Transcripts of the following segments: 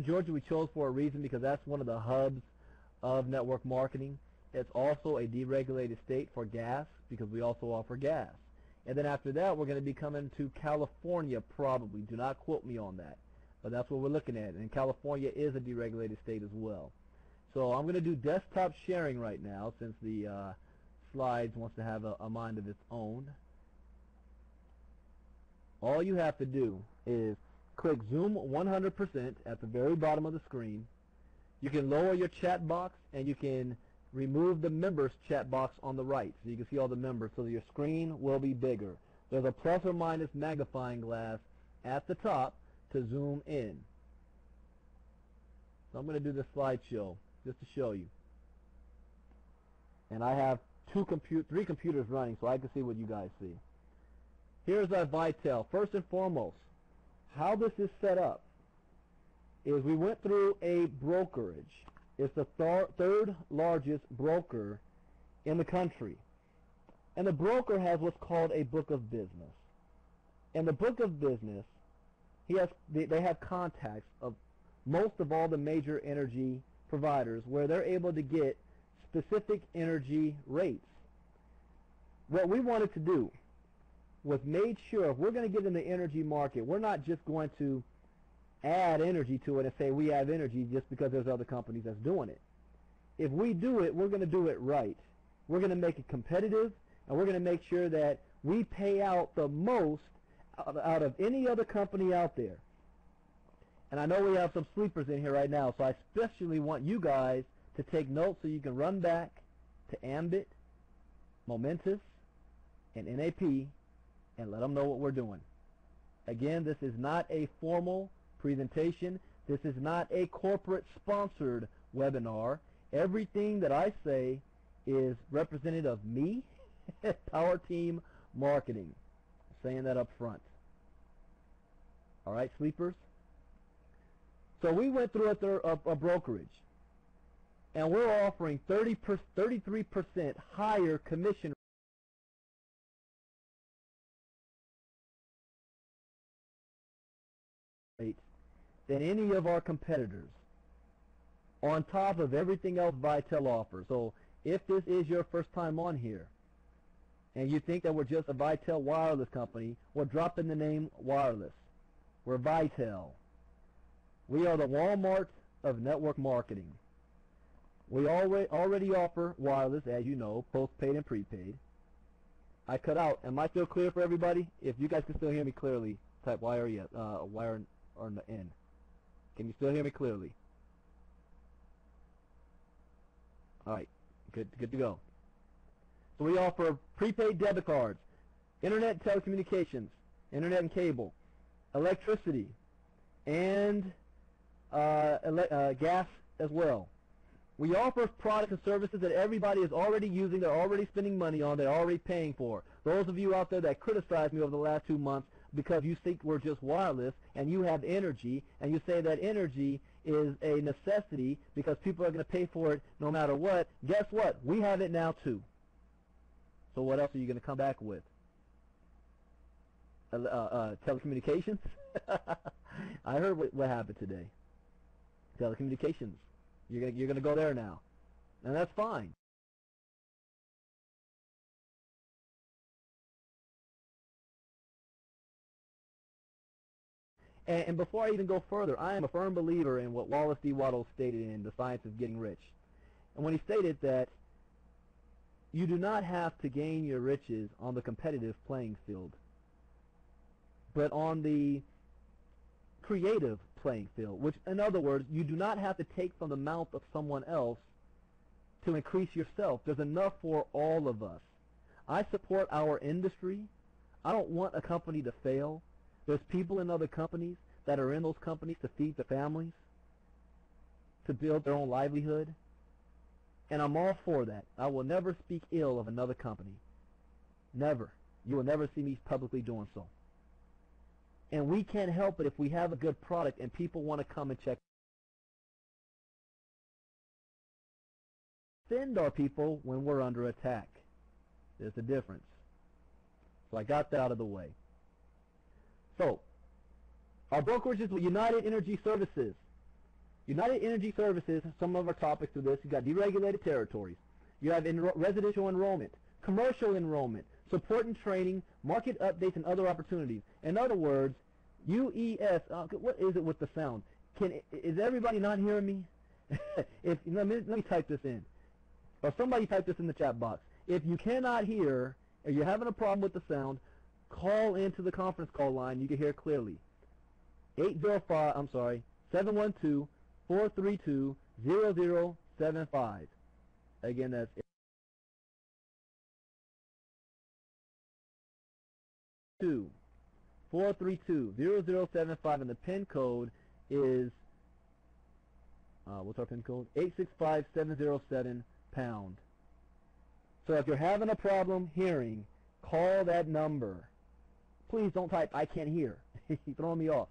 Georgia we chose for a reason because that's one of the hubs of network marketing. It's also a deregulated state for gas because we also offer gas. And then after that, we're going to be coming to California probably. Do not quote me on that. But that's what we're looking at. And California is a deregulated state as well. So I'm going to do desktop sharing right now since the slides wants to have a mind of its own. All you have to do is click Zoom 100% at the very bottom of the screen. You can lower your chat box and you can remove the members chat box on the right so you can see all the members so that your screen will be bigger. There's a plus or minus magnifying glass at the top to zoom in. So I'm going to do this slideshow just to show you. And I have three computers running so I can see what you guys see. Here's our Vitel. First and foremost, how this is set up is we went through a brokerage. It's the third largest broker in the country. And the broker has what's called a book of business. In the book of business, they have contacts of most of all the major energy providers where they're able to get specific energy rates. What we wanted to do was made sure if we're going to get in the energy market, we're not just going to add energy to it and say we have energy just because there's other companies that's doing it. If we do it, we're going to do it right. We're going to make it competitive, and we're going to make sure that we pay out the most out of any other company out there. And I know we have some sleepers in here right now, so I especially want you guys to take notes so you can run back to Ambit, Momentous, and NAP and let them know what we're doing. Again, this is not a formal presentation. This is not a corporate sponsored webinar. Everything that I say is representative of me, Power Team Marketing. I'm saying that up front. All right, sleepers? So we went through a brokerage, and we're offering 33% higher commission rates than any of our competitors, on top of everything else Vitel offers. So if this is your first time on here, and you think that we're just a Vitel wireless company, well, drop in the name wireless. We're Vitel. We are the Walmart of network marketing. We already offer wireless, as you know, postpaid and prepaid. I cut out. Am I still clear for everybody? If you guys can still hear me clearly, type Y or yes, Y or N. Can you still hear me clearly? All right, good to go. So we offer prepaid debit cards, internet and telecommunications, internet and cable, electricity, and gas as well. We offer products and services that everybody is already using, they're already spending money on, they're already paying for. Those of you out there that criticized me over the last 2 months because you think we're just wireless and you have energy and you say that energy is a necessity because people are going to pay for it no matter what, guess what? We have it now too. So what else are you going to come back with? Telecommunications? I heard what happened today. Telecommunications. You're gonna go there now, and that's fine. And before I even go further, I am a firm believer in what Wallace D. Waddell stated in The Science of Getting Rich, and when he stated that you do not have to gain your riches on the competitive playing field, but on the creative playing field, which in other words, you do not have to take from the mouth of someone else to increase yourself. There's enough for all of us. I support our industry. I don't want a company to fail. There's people in other companies that are in those companies to feed their families, to build their own livelihood, and I'm all for that. I will never speak ill of another company. Never. You will never see me publicly doing so. And we can't help it if we have a good product and people want to come and check. Defend our people when we're under attack. There's a difference. So I got that out of the way. So, our brokerage is United Energy Services. United Energy Services, some of our topics to this, you've got deregulated territories. You have residential enrollment, commercial enrollment, support and training, market updates, and other opportunities. In other words, UES, what is it with the sound? Is everybody not hearing me? Let me type this in. Or somebody type this in the chat box. If you cannot hear, or you're having a problem with the sound, call into the conference call line. You can hear clearly. 712-432-0075. Again, that's 432-0075, and the PIN code is what's our PIN code? 865707#. So if you're having a problem hearing, call that number. Please don't type "I can't hear." You're throwing me off.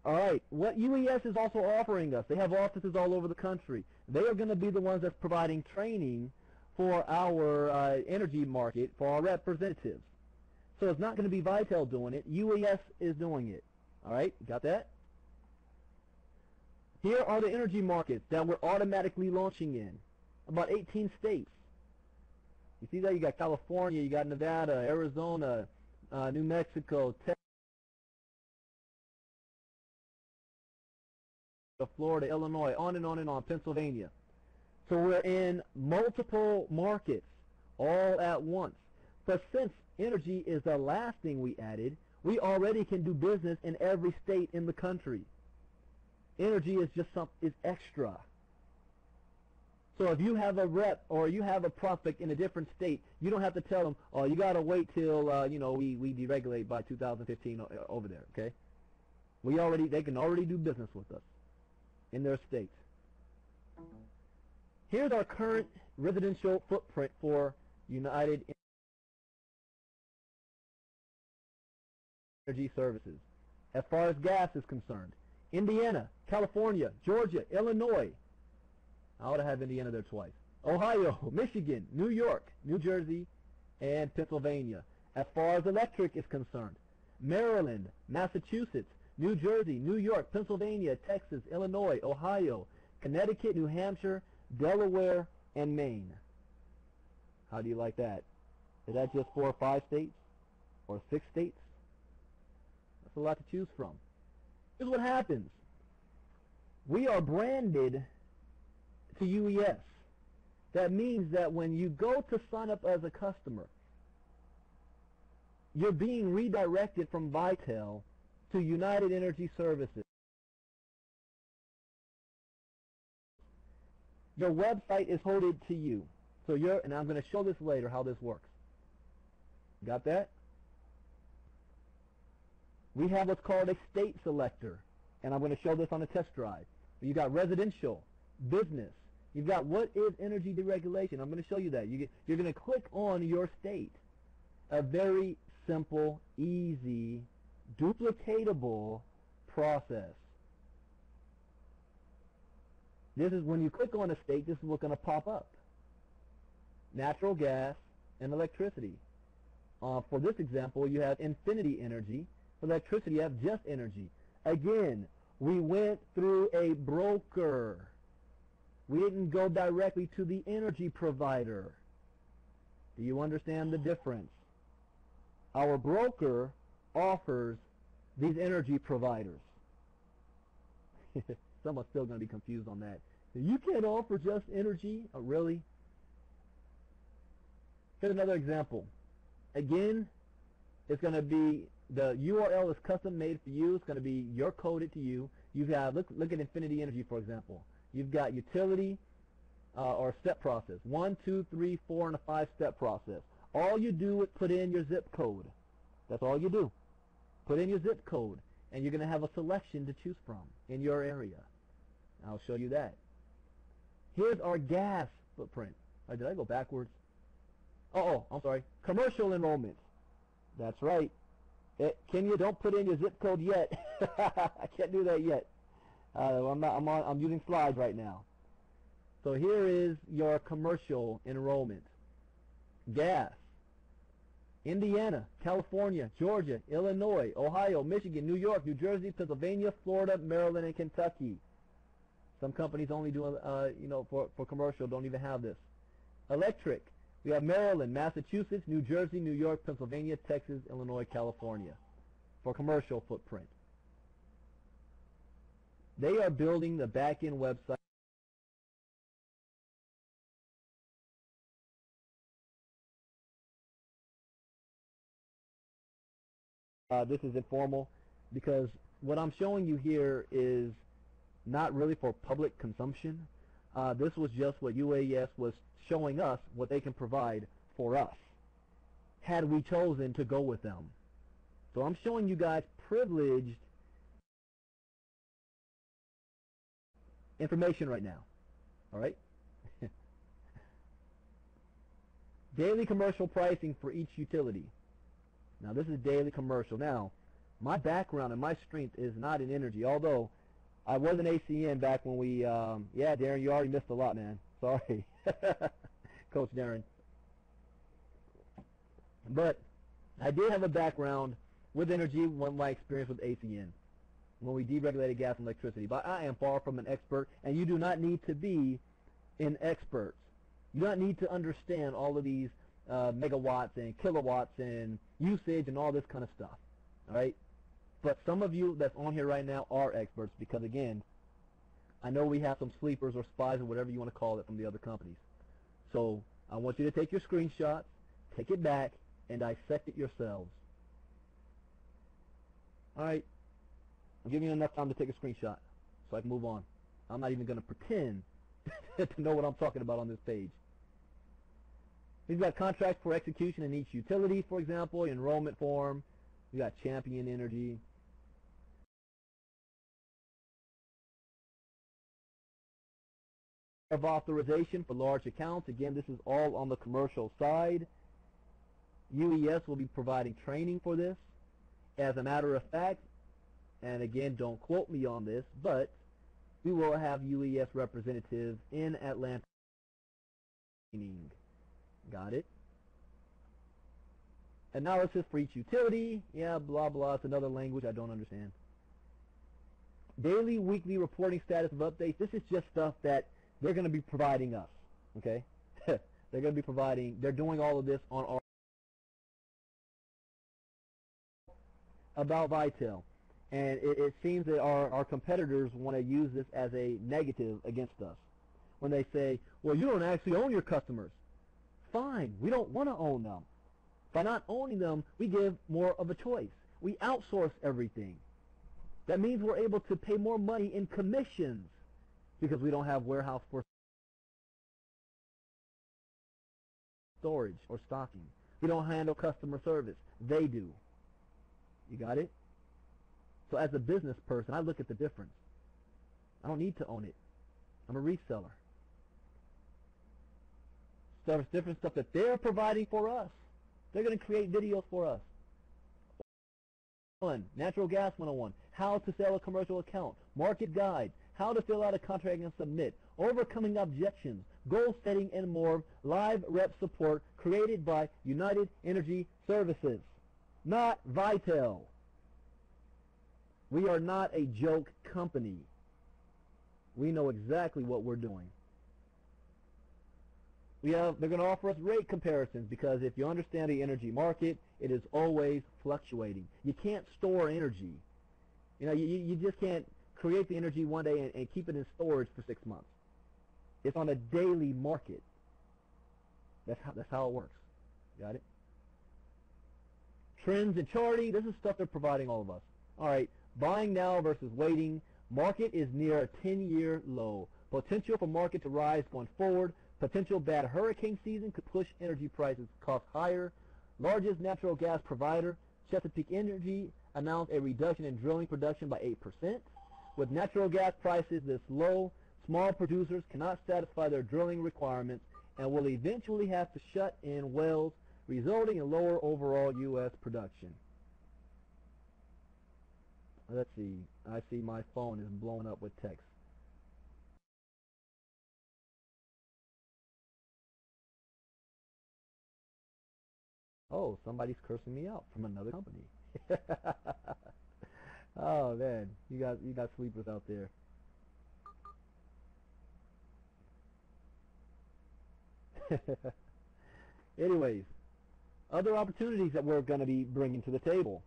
All right, what UES is also offering us, they have offices all over the country. They are going to be the ones that's providing training for our energy market, for our representatives. So it's not going to be Vitel doing it. UES is doing it. All right, got that? Here are the energy markets that we're automatically launching in. About 18 states. You see that? You got California, you got Nevada, Arizona, New Mexico, Texas, Florida, Illinois, on and on and on, Pennsylvania. So we're in multiple markets all at once. But since energy is the last thing we added, we already can do business in every state in the country. Energy is just is extra. So if you have a rep or you have a prospect in a different state, you don't have to tell them, "Oh, you got to wait till we deregulate by 2015 over there." Okay? They can already do business with us in their state. Here's our current residential footprint for United Energy Services. As far as gas is concerned, Indiana, California, Georgia, Illinois. I ought to have Indiana there twice. Ohio, Michigan, New York, New Jersey, and Pennsylvania. As far as electric is concerned, Maryland, Massachusetts, New Jersey, New York, Pennsylvania, Texas, Illinois, Ohio, Connecticut, New Hampshire, Delaware, and Maine. How do you like that? Is that just 4 or 5 states? Or 6 states? That's a lot to choose from. Here's what happens. We are branded to UES. That means that when you go to sign up as a customer, you're being redirected from Vitel to United Energy Services. Your website is hosted to you. So and I'm going to show this later how this works. Got that? We have what's called a state selector, and I'm going to show this on a test drive. You got residential, business. You've got what is energy deregulation. I'm going to show you that. You're going to click on your state. A very simple, easy, duplicatable process. This is when you click on a state, this is what's going to pop up. Natural gas and electricity. For this example, you have Infinity Energy. For electricity, you have Just Energy. Again, we went through a broker. We didn't go directly to the energy provider. Do you understand the difference? Our broker offers these energy providers. Someone's still going to be confused on that. You can't offer Just Energy? Oh, really? Here's another example. Again, it's going to be, the URL is custom made for you. It's going to be coded to you. You have, look at Infinity Energy, for example. You've got utility or step process. 1, 2, 3, 4, and a 5-step process. All you do is put in your zip code. That's all you do. Put in your zip code, and you're going to have a selection to choose from in your area. I'll show you that. Here's our gas footprint. Did I go backwards? Oh, I'm sorry. Commercial enrollments. That's right. Don't put in your zip code yet. I can't do that yet. I'm using slides right now. So here is your commercial enrollment. Gas. Indiana, California, Georgia, Illinois, Ohio, Michigan, New York, New Jersey, Pennsylvania, Florida, Maryland, and Kentucky. Some companies only do, you know, for commercial, don't even have this. Electric. We have Maryland, Massachusetts, New Jersey, New York, Pennsylvania, Texas, Illinois, California for commercial footprint. They are building the back-end website. This is informal because what I'm showing you here is not really for public consumption. This was just what UAS was showing us, what they can provide for us, had we chosen to go with them. So I'm showing you guys privileged information right now. All right? Daily commercial pricing for each utility. Now this is daily commercial. Now, my background and my strength is not in energy, although I was an ACN back when we, yeah, Darren, you already missed a lot, man. Sorry. Coach Darren. But I did have a background with energy when my experience with ACN, when we deregulated gas and electricity. But I am far from an expert, and you do not need to be an expert. You do not need to understand all of these megawatts and kilowatts and usage and all this kind of stuff. All right? But some of you that's on here right now are experts because, again, I know we have some sleepers or spies or whatever you want to call it from the other companies. So I want you to take your screenshots, take it back, and dissect it yourselves. All right? I'm giving you enough time to take a screenshot so I can move on. I'm not even going to pretend to know what I'm talking about on this page. We've got contracts for execution in each utility, for example, enrollment form. We've got Champion Energy. Of authorization for large accounts. Again, this is all on the commercial side. UES will be providing training for this. As a matter of fact, and again, don't quote me on this, but we will have UES representatives in Atlanta. Got it? Analysis for each utility. Yeah, blah, blah. It's another language I don't understand. Daily, weekly reporting status of updates. This is just stuff that they're going to be providing us. Okay? They're going to be providing, they're doing all of this on our about Vitel. And it seems that our competitors want to use this as a negative against us. When they say, well, you don't actually own your customers. Fine, we don't want to own them. By not owning them, we give more of a choice. We outsource everything. That means we're able to pay more money in commissions because we don't have warehouse for storage or stocking. We don't handle customer service. They do. You got it? So as a business person, I look at the difference. I don't need to own it. I'm a reseller. So there's different stuff that they're providing for us. They're going to create videos for us. Natural Gas 101, how to sell a commercial account, market guide, how to fill out a contract and submit, overcoming objections, goal setting, and more, live rep support created by United Energy Services, not Vitel. We are not a joke company. We know exactly what we're doing. They're going to offer us rate comparisons because if you understand the energy market, it is always fluctuating. You can't store energy. You know, you just can't create the energy one day and keep it in storage for 6 months. It's on a daily market. That's how it works. Got it? Trends and charting. This is stuff they're providing all of us. All right. Buying now versus waiting. Market is near a 10-year low. Potential for market to rise going forward. Potential bad hurricane season could push energy prices cost higher. Largest natural gas provider, Chesapeake Energy, announced a reduction in drilling production by 8%. With natural gas prices this low, small producers cannot satisfy their drilling requirements and will eventually have to shut in wells, resulting in lower overall U.S. production. Let's see. I see my phone is blowing up with text. Oh, somebody's cursing me out from another company. Oh man, you got sleepers out there. Anyways, other opportunities that we're going to be bringing to the table.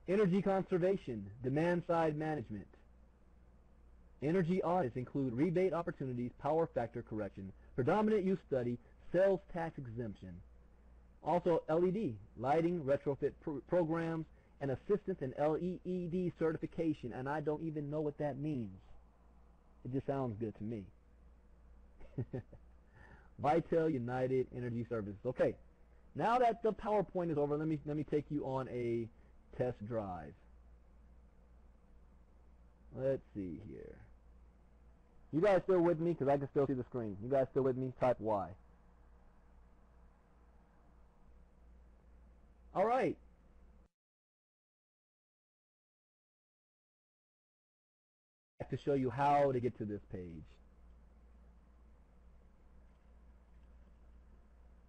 Energy conservation, demand-side management. Energy audits include rebate opportunities, power factor correction, predominant use study, sales tax exemption. Also LED, lighting, retrofit programs, and assistance in LED certification, and I don't even know what that means. It just sounds good to me. Vitel United Energy Services. Okay, now that the PowerPoint is over, let me take you on a test drive. Let's see here. You guys still with me? Because I can still see the screen. You guys still with me? Type Y. All right. To show you how to get to this page.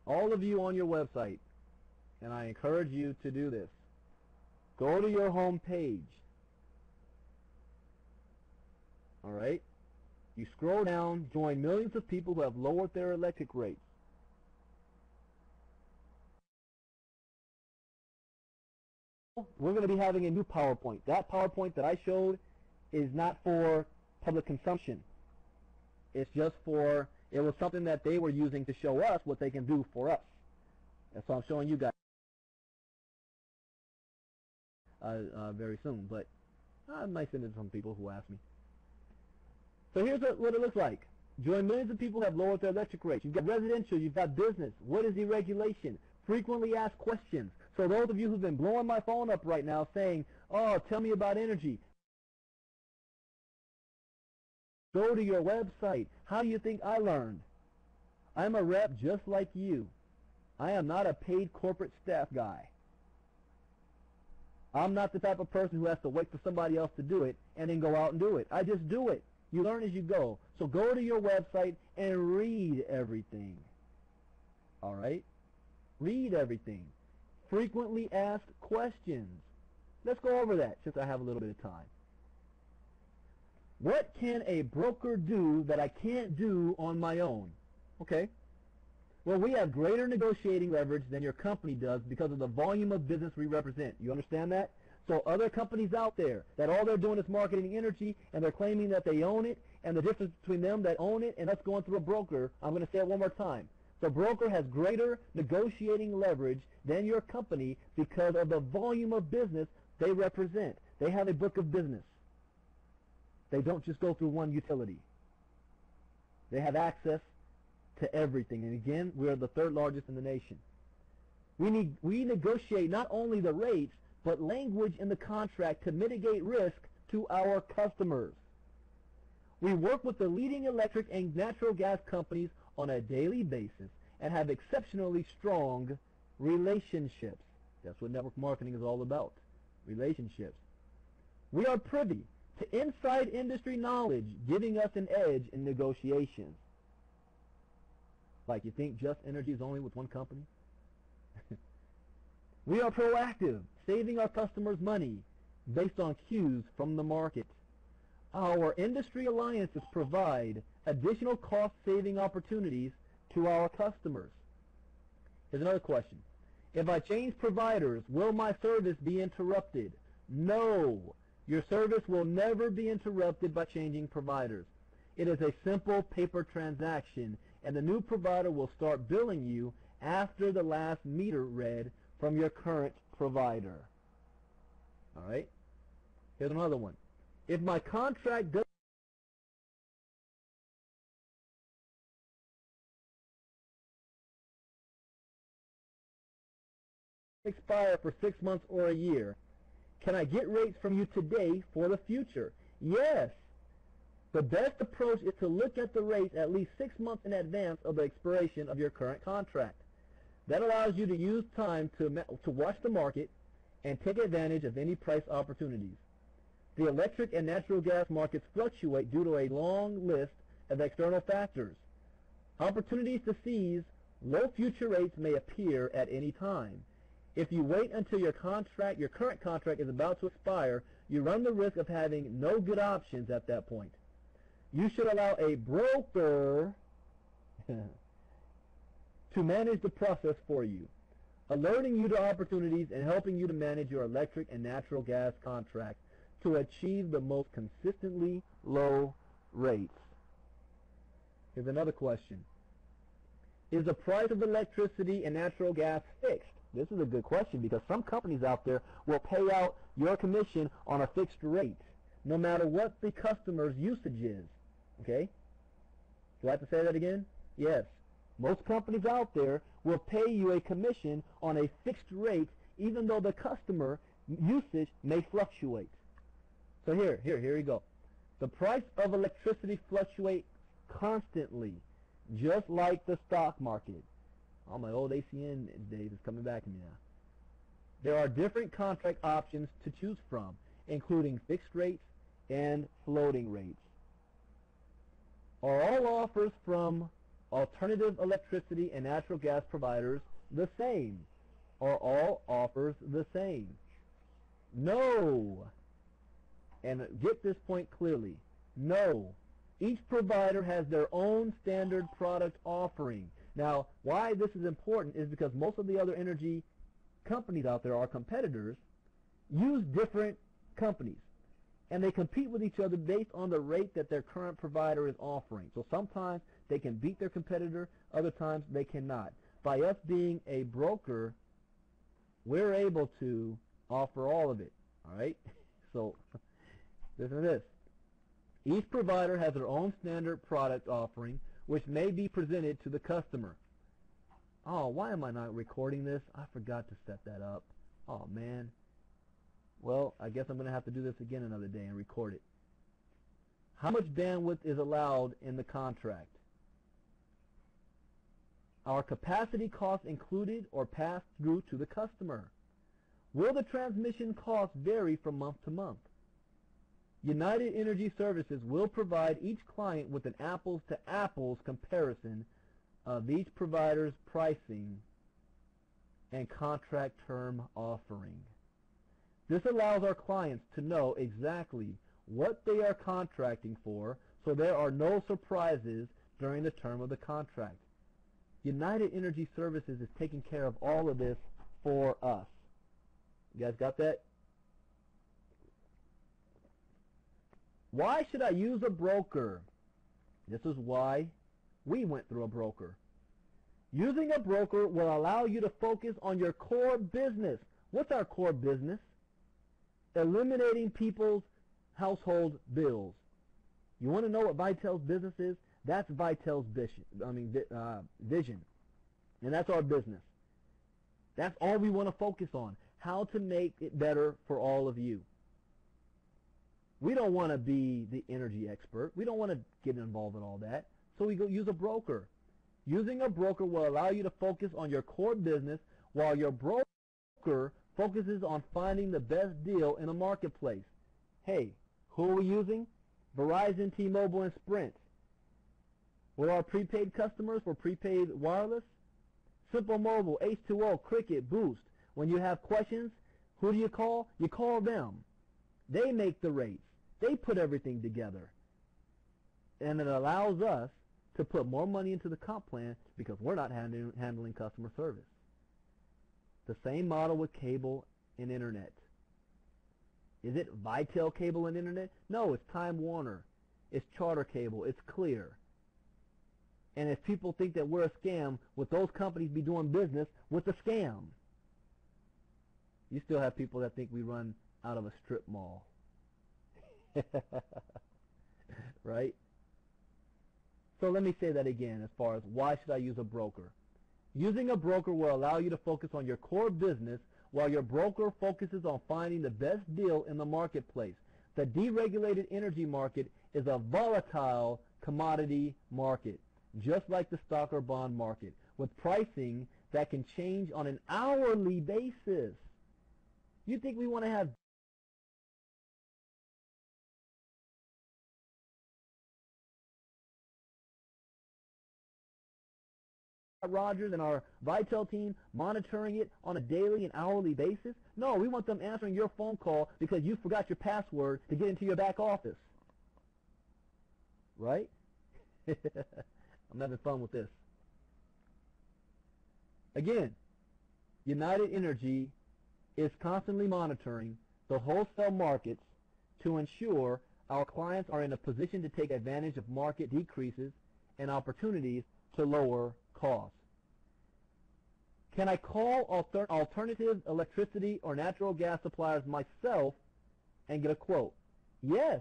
All of you on your website, and I encourage you to do this, go to your home page. All right? You scroll down, join millions of people who have lowered their electric rates. We're going to be having a new PowerPoint. That PowerPoint that I showed is not for public consumption. It's just for, it was something that they were using to show us what they can do for us. That's what I'm showing you guys very soon, but I might send it to some people who ask me. So here's what it looks like. Join millions of people who have lowered their electric rates. You've got residential, you've got business. What is the regulation? Frequently asked questions. So those of you who've been blowing my phone up right now saying, oh, tell me about energy. Go to your website. How do you think I learned? I'm a rep just like you. I am not a paid corporate staff guy. I'm not the type of person who has to wait for somebody else to do it and then go out and do it. I just do it. You learn as you go. So go to your website and read everything. All right? Read everything. Frequently asked questions. Let's go over that since I have a little bit of time. What can a broker do that I can't do on my own? Okay. Well, we have greater negotiating leverage than your company does because of the volume of business we represent. You understand that? So other companies out there that all they're doing is marketing energy and they're claiming that they own it, and the difference between them that own it and us going through a broker, I'm going to say it one more time. The broker has greater negotiating leverage than your company because of the volume of business they represent. They have a book of business. They don't just go through one utility. They have access to everything. And again, we are the third largest in the nation. We negotiate not only the rates, but language in the contract to mitigate risk to our customers. We work with the leading electric and natural gas companies on a daily basis and have exceptionally strong relationships. That's what network marketing is all about, relationships. We are privy to inside industry knowledge, giving us an edge in negotiations. Like, you think Just Energy is only with one company? We are proactive, saving our customers money based on cues from the market. Our industry alliances provide additional cost-saving opportunities to our customers. Here's another question. If I change providers, will my service be interrupted? No. Your service will never be interrupted by changing providers. It is a simple paper transaction, and the new provider will start billing you after the last meter read from your current provider. All right? Here's another one. If my contract does expire for 6 months or a year, can I get rates from you today for the future? Yes. The best approach is to look at the rates at least 6 months in advance of the expiration of your current contract. That allows you to use time to watch the market and take advantage of any price opportunities. The electric and natural gas markets fluctuate due to a long list of external factors. Opportunities to seize low future rates may appear at any time. If you wait until your current contract is about to expire, you run the risk of having no good options at that point. You should allow a broker to manage the process for you, alerting you to opportunities and helping you to manage your electric and natural gas contracts to achieve the most consistently low rates. Here's another question. Is the price of electricity and natural gas fixed? This is a good question because some companies out there will pay out your commission on a fixed rate, no matter what the customer's usage is. Okay? Do I have to say that again? Yes. Most companies out there will pay you a commission on a fixed rate even though the customer usage may fluctuate. So here you go. The price of electricity fluctuates constantly, just like the stock market. All my old ACN days is coming back to me now. There are different contract options to choose from, including fixed rates and floating rates. Are all offers from alternative electricity and natural gas providers the same? Are all offers the same? No. And get this point clearly. No. Each provider has their own standard product offering. Now, why this is important is because most of the other energy companies out there, our competitors, use different companies. And they compete with each other based on the rate that their current provider is offering. So sometimes they can beat their competitor, other times they cannot. By us being a broker, we're able to offer all of it. All right? So listen to this. Each provider has their own standard product offering, which may be presented to the customer. Oh, why am I not recording this? I forgot to set that up. Oh, man. Well, I guess I'm going to have to do this again another day and record it. How much bandwidth is allowed in the contract? Are capacity costs included or passed through to the customer? Will the transmission costs vary from month to month? United Energy Services will provide each client with an apples-to-apples comparison of each provider's pricing and contract term offering. This allows our clients to know exactly what they are contracting for, so there are no surprises during the term of the contract. United Energy Services is taking care of all of this for us. You guys got that? Why should I use a broker? This is why we went through a broker. Using a broker will allow you to focus on your core business. What's our core business? Eliminating people's household bills. You want to know what Vitel's business is? That's Vitel's vision. And that's our business. That's all we want to focus on. How to make it better for all of you. We don't want to be the energy expert. We don't want to get involved in all that. So we go use a broker. Using a broker will allow you to focus on your core business while your broker focuses on finding the best deal in the marketplace. Hey, who are we using? Verizon, T-Mobile, and Sprint. What are our prepaid customers for prepaid wireless? Simple Mobile, H2O, Cricket, Boost. When you have questions, who do you call? You call them. They make the rates. They put everything together. And it allows us to put more money into the comp plan because we're not handling customer service. The same model with cable and internet. Is it Vitel Cable and Internet? No, it's Time Warner. It's Charter Cable. It's Clear. And if people think that we're a scam, would those companies be doing business with a scam? You still have people that think we run out of a strip mall. Right? So let me say that again as far as why should I use a broker. Using a broker will allow you to focus on your core business while your broker focuses on finding the best deal in the marketplace. The deregulated energy market is a volatile commodity market, just like the stock or bond market, with pricing that can change on an hourly basis. You think we want to have Rogers and our Vitel team monitoring it on a daily and hourly basis? No, we want them answering your phone call because you forgot your password to get into your back office. Right? I'm having fun with this. Again, United Energy is constantly monitoring the wholesale markets to ensure our clients are in a position to take advantage of market decreases and opportunities to lower costs. Can I call alternative electricity or natural gas suppliers myself and get a quote? Yes,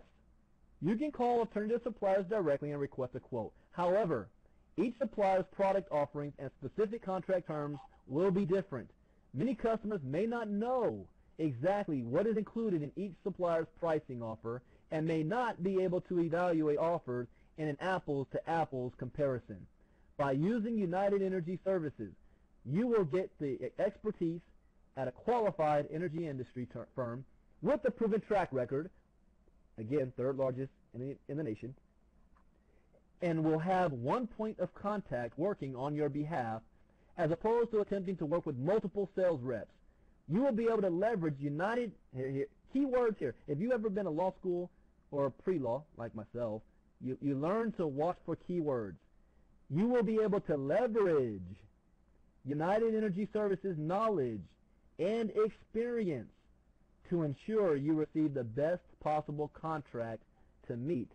you can call alternative suppliers directly and request a quote. However, each supplier's product offerings and specific contract terms will be different. Many customers may not know exactly what is included in each supplier's pricing offer and may not be able to evaluate offers in an apples-to-apples comparison. By using United Energy Services, you will get the expertise at a qualified energy industry firm with a proven track record, again, third largest in the nation, and will have one point of contact working on your behalf as opposed to attempting to work with multiple sales reps. You will be able to leverage United, keywords here. If you've ever been to law school or pre-law, like myself, you learn to watch for keywords. You will be able to leverage United Energy Services knowledge and experience to ensure you receive the best possible contract to meet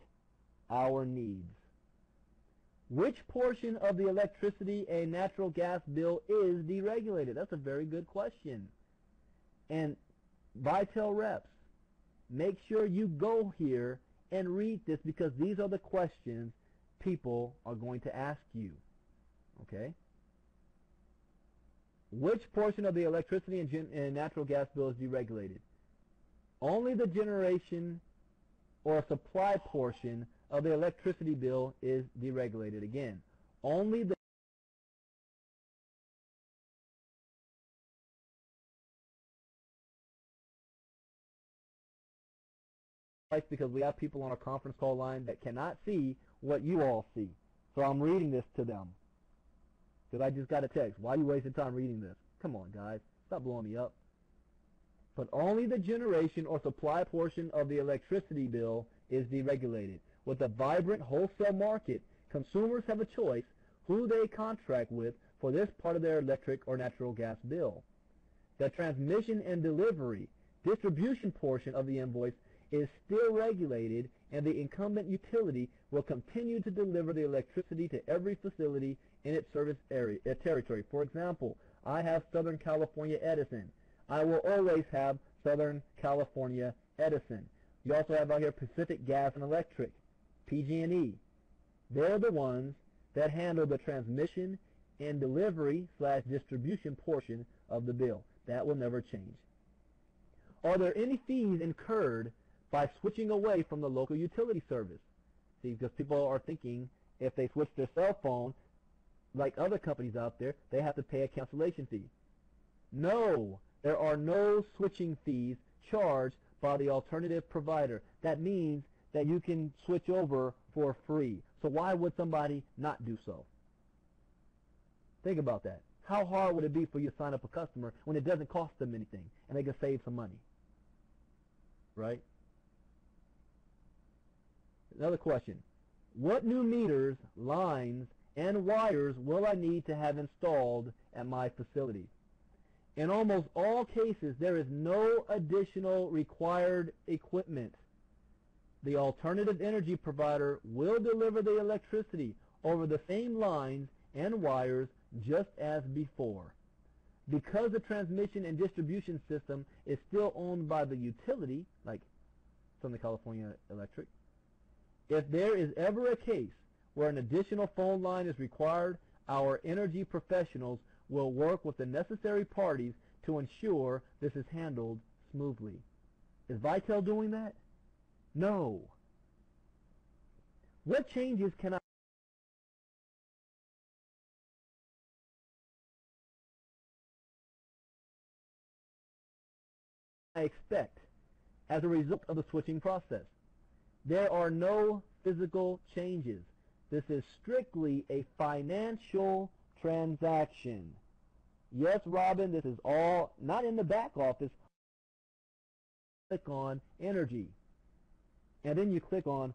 our needs. Which portion of the electricity and natural gas bill is deregulated? That's a very good question. And Vitel reps, make sure you go here and read this because these are the questions people are going to ask you. Okay? Which portion of the electricity and natural gas bill is deregulated? Only the generation or supply portion of the electricity bill is deregulated. Again, only the because we have people on our conference call line that cannot see what you all see. So I'm reading this to them. Because I just got a text. Why are you wasting time reading this? Come on, guys. Stop blowing me up. But only the generation or supply portion of the electricity bill is deregulated. With a vibrant wholesale market, consumers have a choice who they contract with for this part of their electric or natural gas bill. The transmission and delivery, distribution portion of the invoice is still regulated, and the incumbent utility will continue to deliver the electricity to every facility in its service area, territory. For example, I have Southern California Edison. I will always have Southern California Edison. You also have out here Pacific Gas and Electric, PG&E. They're the ones that handle the transmission and delivery / distribution portion of the bill. That will never change. Are there any fees incurred by switching away from the local utility service? See, because people are thinking if they switch their cell phone, like other companies out there, they have to pay a cancellation fee. No, there are no switching fees charged by the alternative provider. That means that you can switch over for free. So why would somebody not do so? Think about that. How hard would it be for you to sign up a customer when it doesn't cost them anything and they can save some money? Right? Another question. What new meters, lines, and wires will I need to have installed at my facility? In almost all cases, there is no additional required equipment. The alternative energy provider will deliver the electricity over the same lines and wires just as before. Because the transmission and distribution system is still owned by the utility, like Southern California Electric, if there is ever a case where an additional phone line is required, our energy professionals will work with the necessary parties to ensure this is handled smoothly. Is Vitel doing that? No. What changes can I expect as a result of the switching process? There are no physical changes. This is strictly a financial transaction. Yes, Robin, this is all not in the back office. Click on energy. And then you click on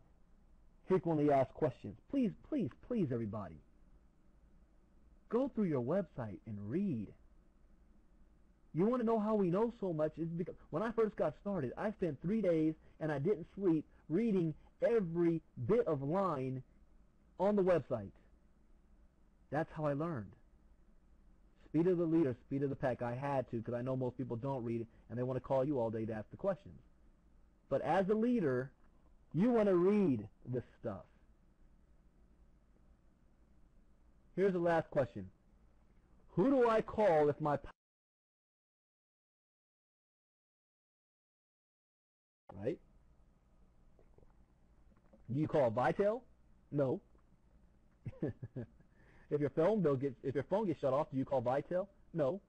frequently asked questions. Please, please, please, everybody. Go through your website and read. You want to know how we know so much? Is because when I first got started, I spent 3 days and I didn't sleep reading every bit of line on the website. That's how I learned. Speed of the leader, speed of the pack. I had to, because I know most people don't read it and they want to call you all day to ask the questions. But as a leader, you want to read this stuff. Here's the last question. Who do I call if my right? Do you call Vitel? No. If your phone gets shut off, do you call Vitel? No.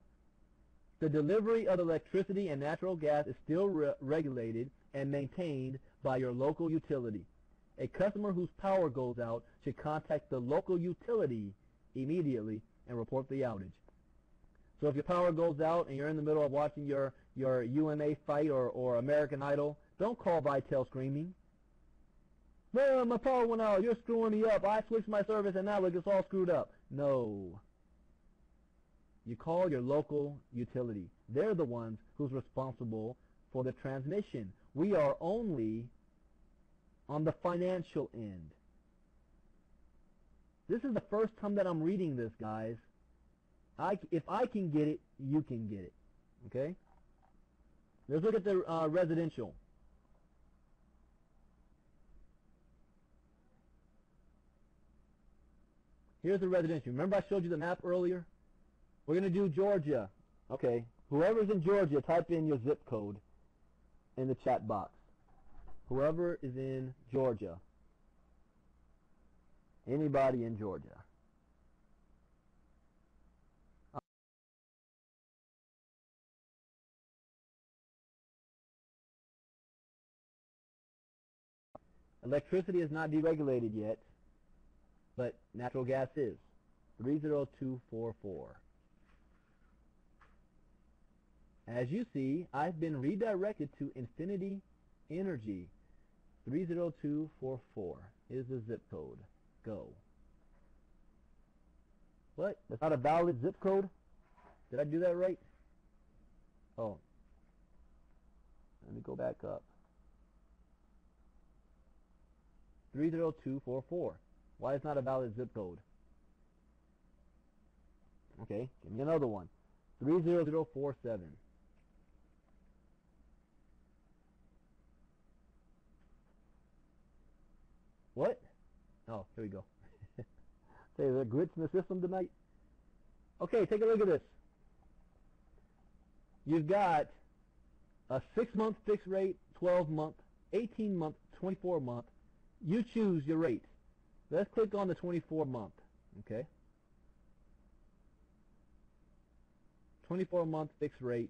The delivery of electricity and natural gas is still regulated and maintained by your local utility. A customer whose power goes out should contact the local utility immediately and report the outage. So if your power goes out and you're in the middle of watching your UMA fight or American Idol, don't call Vitel screaming. "Man, my power went out. You're screwing me up. I switched my service and now it gets all screwed up." No. You call your local utility. They're the ones who's responsible for the transmission. We are only on the financial end. This is the first time that I'm reading this, guys. If I can get it, you can get it. Okay? Let's look at the residential. Here's the residential. Remember I showed you the map earlier? We're going to do Georgia. Okay. Whoever's in Georgia, type in your zip code in the chat box. Whoever is in Georgia. Anybody in Georgia. Electricity is not deregulated yet, but natural gas is. 30244. As you see, I've been redirected to Infinity Energy. 30244 is the zip code. Go. What? That's not a valid zip code? Did I do that right? Oh. Let me go back up. 30244. Why is not a valid zip code? Okay, give me another one. 30047. What? Oh, here we go. Say, is there glitch in the system tonight? Okay, take a look at this. You've got a 6-month fixed rate, 12-month, 18-month, 24-month. You choose your rate. Let's click on the 24-month. Okay. 24-month fixed rate.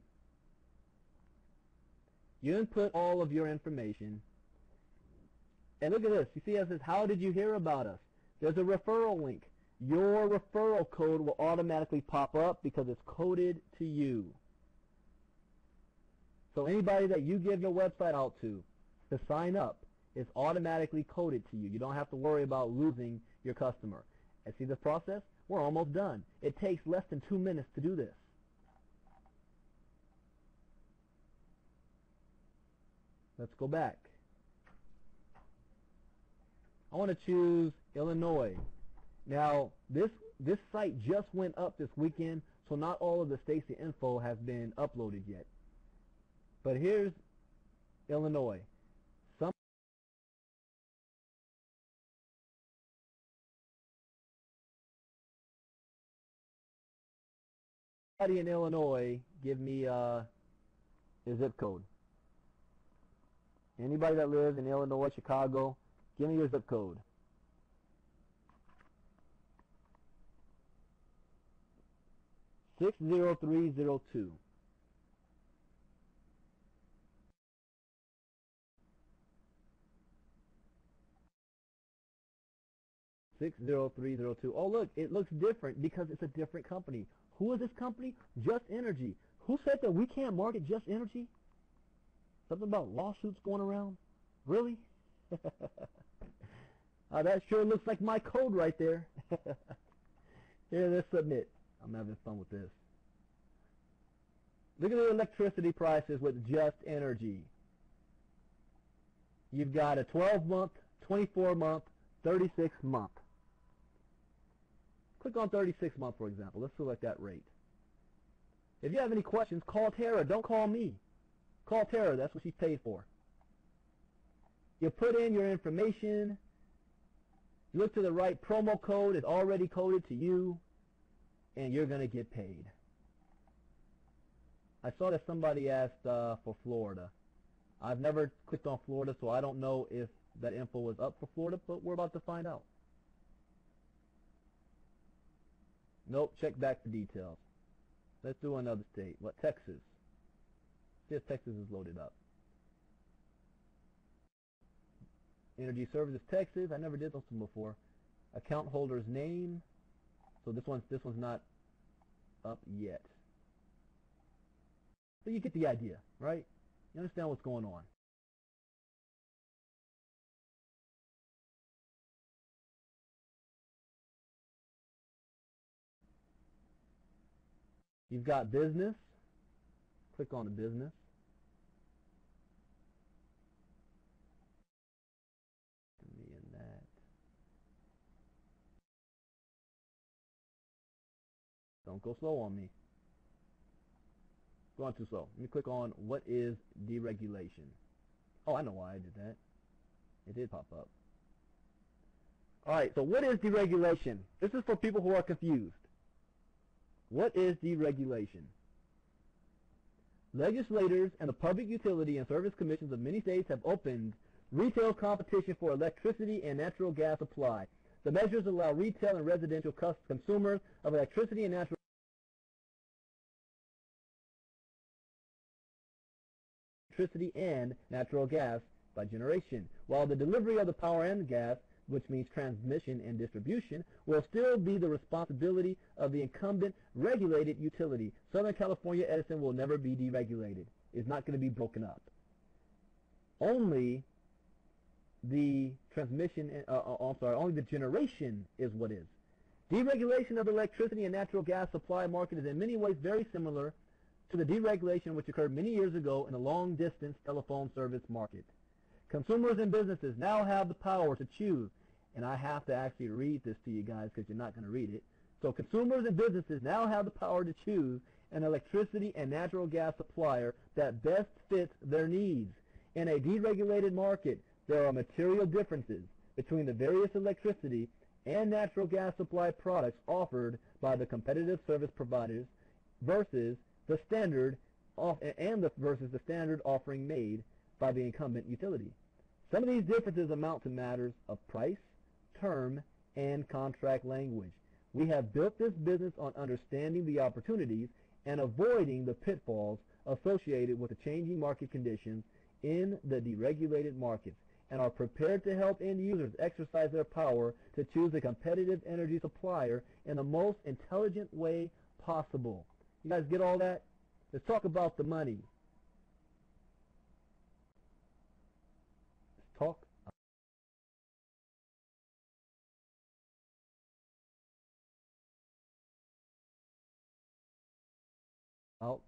You input all of your information. And look at this. You see it says, how did you hear about us? There's a referral link. Your referral code will automatically pop up because it's coded to you. So anybody that you give your website out to sign up is automatically coded to you. You don't have to worry about losing your customer. And see the process? We're almost done. It takes less than 2 minutes to do this. Let's go back. I want to choose Illinois. Now, this site just went up this weekend, so not all of the Stacy info has been uploaded yet. But here's Illinois. Somebody in Illinois, give me a zip code. Anybody that lives in Illinois, Chicago, give me your zip code. (60302). Oh, look, it looks different because it's a different company. Who is this company? Just Energy. Who said that we can't market Just Energy? Something about lawsuits going around? Really? That sure looks like my code right there. Here, let's submit. I'm having fun with this. Look at the electricity prices with Just Energy. You've got a 12-month, 24-month, 36-month. Click on 36-month, for example. Let's select that rate. If you have any questions, call Tara. Don't call me. Call Tara. That's what she's paid for. You put in your information. You look to the right. Promo code is already coded to you, and you're going to get paid. I saw that somebody asked for Florida. I've never clicked on Florida, so I don't know if that info was up for Florida, but we're about to find out. Nope, check back for details. Let's do another state. What, Texas? See if Texas is loaded up. Energy Services Texas. I never did this one before. Account holder's name. So this one's not up yet. But you get the idea, right? You understand what's going on. You've got business. Click on the business. Me and that. Don't go slow on me. Going too slow. Let me click on what is deregulation. Oh, I know why I did that. It did pop up. Alright, so what is deregulation? This is for people who are confused. What is deregulation? Legislators and the Public Utility and Service Commissions of many states have opened retail competition for electricity and natural gas supply. The measures allow retail and residential consumers of electricity and natural gas by generation, while the delivery of the power and gas, which means transmission and distribution, will still be the responsibility of the incumbent regulated utility. Southern California Edison will never be deregulated. It's not going to be broken up. Only the transmission, only the generation is what is. Deregulation of the electricity and natural gas supply market is in many ways very similar to the deregulation which occurred many years ago in the long-distance telephone service market. Consumers and businesses now have the power to choose, and I have to actually read this to you guys because you're not going to read it. So consumers and businesses now have the power to choose an electricity and natural gas supplier that best fits their needs. In a deregulated market, there are material differences between the various electricity and natural gas supply products offered by the competitive service providers versus the standard versus the standard offering made by the incumbent utility. Some of these differences amount to matters of price, term, and contract language. We have built this business on understanding the opportunities and avoiding the pitfalls associated with the changing market conditions in the deregulated markets, and are prepared to help end users exercise their power to choose a competitive energy supplier in the most intelligent way possible. You guys get all that? Let's talk about the money. Let's talk about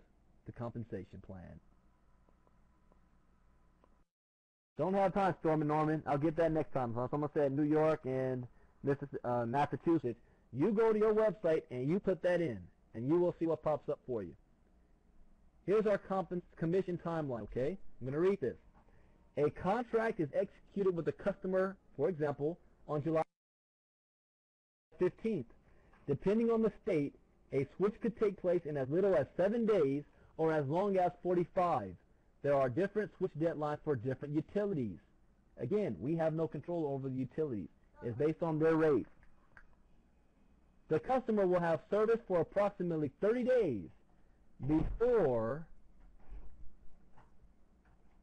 the compensation plan. Don't have time, Storm and Norman. I'll get that next time. So someone said New York and Massachusetts. You go to your website and you put that in, and you will see what pops up for you. Here's our commission timeline, okay? I'm going to read this. A contract is executed with the customer, for example, on July 15th. Depending on the state, a switch could take place in as little as 7 days or as long as 45. There are different switch deadlines for different utilities. Again, we have no control over the utilities. It's based on their rate. The customer will have service for approximately 30 days before,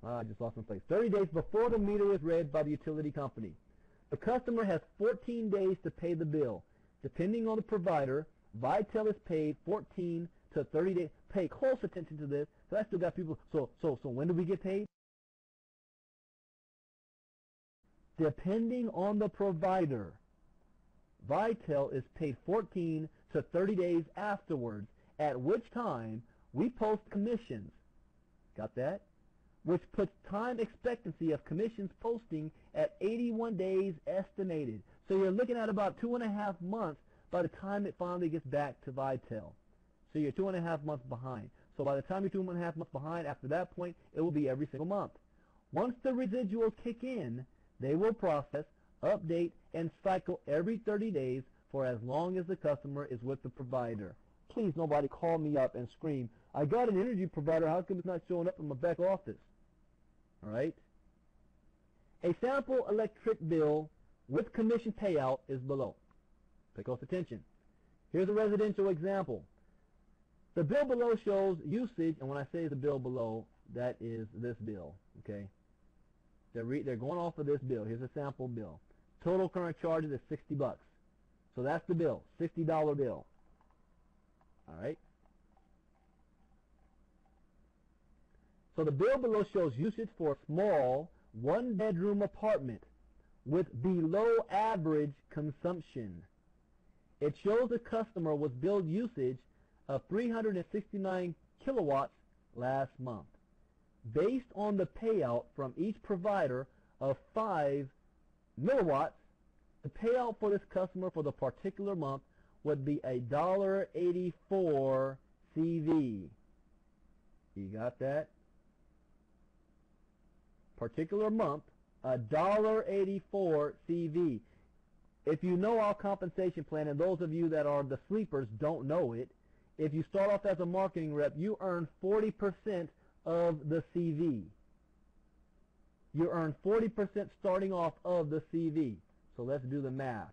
I just lost my place, 30 days before the meter is read by the utility company. The customer has 14 days to pay the bill. Depending on the provider, Vitel is paid 14 to 30 days. Pay close attention to this. So I still got people, so when do we get paid? Depending on the provider, Vitel is paid 14 to 30 days afterwards, at which time we post commissions. Got that? Which puts time expectancy of commissions posting at 81 days estimated. So you're looking at about 2.5 months by the time it finally gets back to Vitel. So you're 2.5 months behind. So by the time you're 2.5 months behind, after that point, it will be every single month. Once the residuals kick in, they will process, update, and cycle every 30 days for as long as the customer is with the provider. Please, nobody call me up and scream, I got an energy provider, how come it's not showing up in my back office? All right? A sample electric bill with commission payout is below. Pay close attention. Here's a residential example. The bill below shows usage, and when I say the bill below, that is this bill, okay? They're going off of this bill. Here's a sample bill. Total current charges is $60. So that's the bill, $60 bill. All right? So the bill below shows usage for a small one-bedroom apartment with below average consumption. It shows the customer was billed usage of 369 kilowatts last month. Based on the payout from each provider of 5 milliwatts, the payout for this customer for the particular month would be $1.84 CV. You got that? Particular month, $1.84 CV. If you know our compensation plan, and those of you that are the sleepers don't know it, if you start off as a marketing rep, you earn 40% of the CV. You earn 40% starting off of the CV. So let's do the math.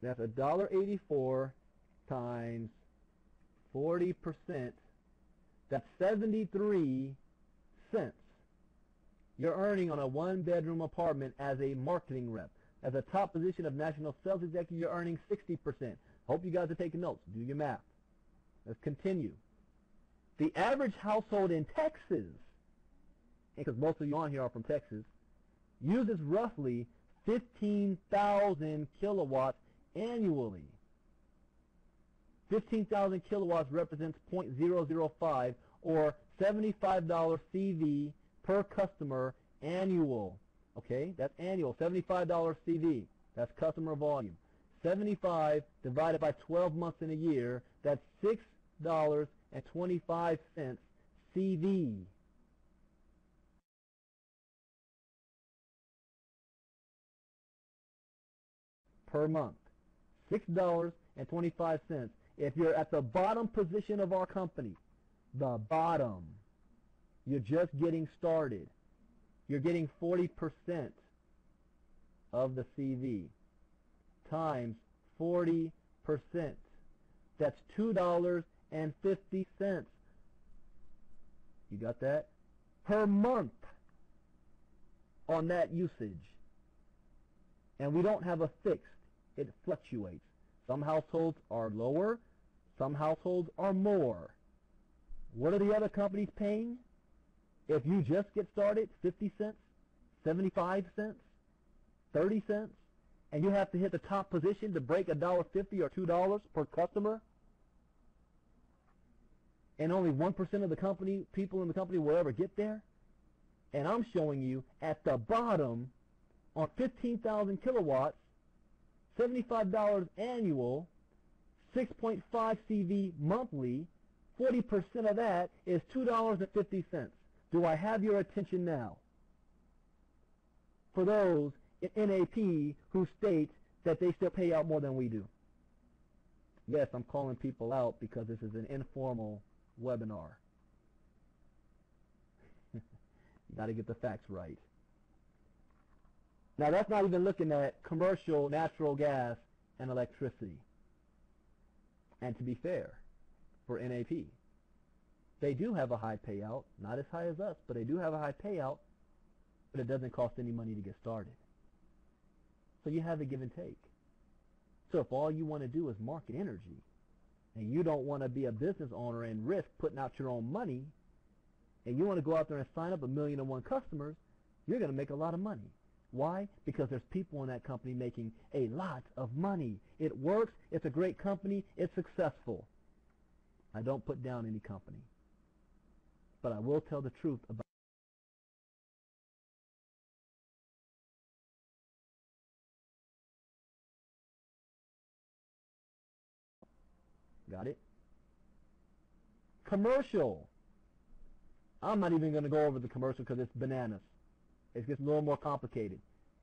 That's $1.84 times 40%. That's 73 cents. You're earning on a one-bedroom apartment as a marketing rep. As a top position of national sales executive, you're earning 60%. Hope you guys are taking notes. Do your math. Let's continue. The average household in Texas, because most of you on here are from Texas, uses roughly 15,000 kilowatts annually. 15,000 kilowatts represents 0.005 or $75 CV per customer annual. Okay, that's annual, $75 CV. That's customer volume. 75 divided by 12 months in a year, that's $6.25 CV. Per month. $6.25. If you're at the bottom position of our company, the bottom, you're just getting started. You're getting 40% of the CV times 40%. That's $2.50. You got that? Per month on that usage. And we don't have a fixed. It fluctuates. Some households are lower. Some households are more. What are the other companies paying? If you just get started, 50 cents, 75 cents, 30 cents, and you have to hit the top position to break $1.50 or $2 per customer, and only 1% of the company, people in the company will ever get there, and I'm showing you at the bottom on 15,000 kilowatts, $75 annual, 6.5 CV monthly, 40% of that is $2.50. Do I have your attention now? For those in NAP who state that they still pay out more than we do. Yes, I'm calling people out because this is an informal webinar. You got to get the facts right. Now that's not even looking at commercial natural gas and electricity. And to be fair, for NAP, they do have a high payout, not as high as us, but they do have a high payout, but it doesn't cost any money to get started. So you have a give and take. So if all you want to do is market energy, and you don't want to be a business owner and risk putting out your own money, and you want to go out there and sign up 1,000,001 customers, you're going to make a lot of money. Why? Because there's people in that company making a lot of money. It works. It's a great company. It's successful. I don't put down any company, but I will tell the truth about Got it? Commercial. I'm not even going to go over the commercial because it's bananas. It gets a little more complicated.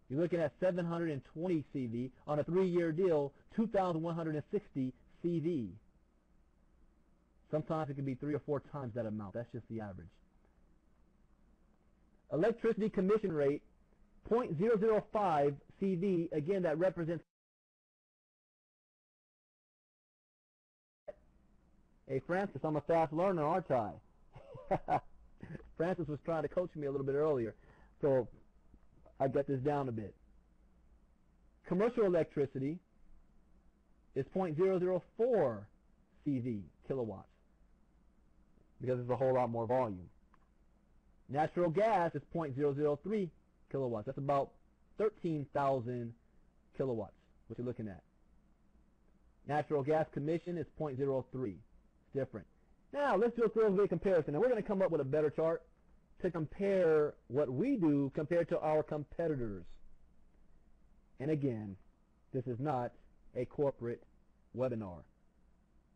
You're looking at 720 CV on a 3-year deal, 2,160 CV. Sometimes it can be 3 or 4 times that amount. That's just the average. Electricity commission rate, 0.005 CV. Again, that represents. Hey, Francis, I'm a fast learner, aren't I? Francis was trying to coach me a little bit earlier, so I got this down a bit. Commercial electricity is 0.004 CV, kilowatts, because there's a whole lot more volume. Natural gas is 0.003 kilowatts. That's about 13,000 kilowatts, what you're looking at. Natural gas commission is 0.03. Different. Now let's do a little bit of comparison, and we're going to come up with a better chart to compare what we do compared to our competitors. And again, this is not a corporate webinar.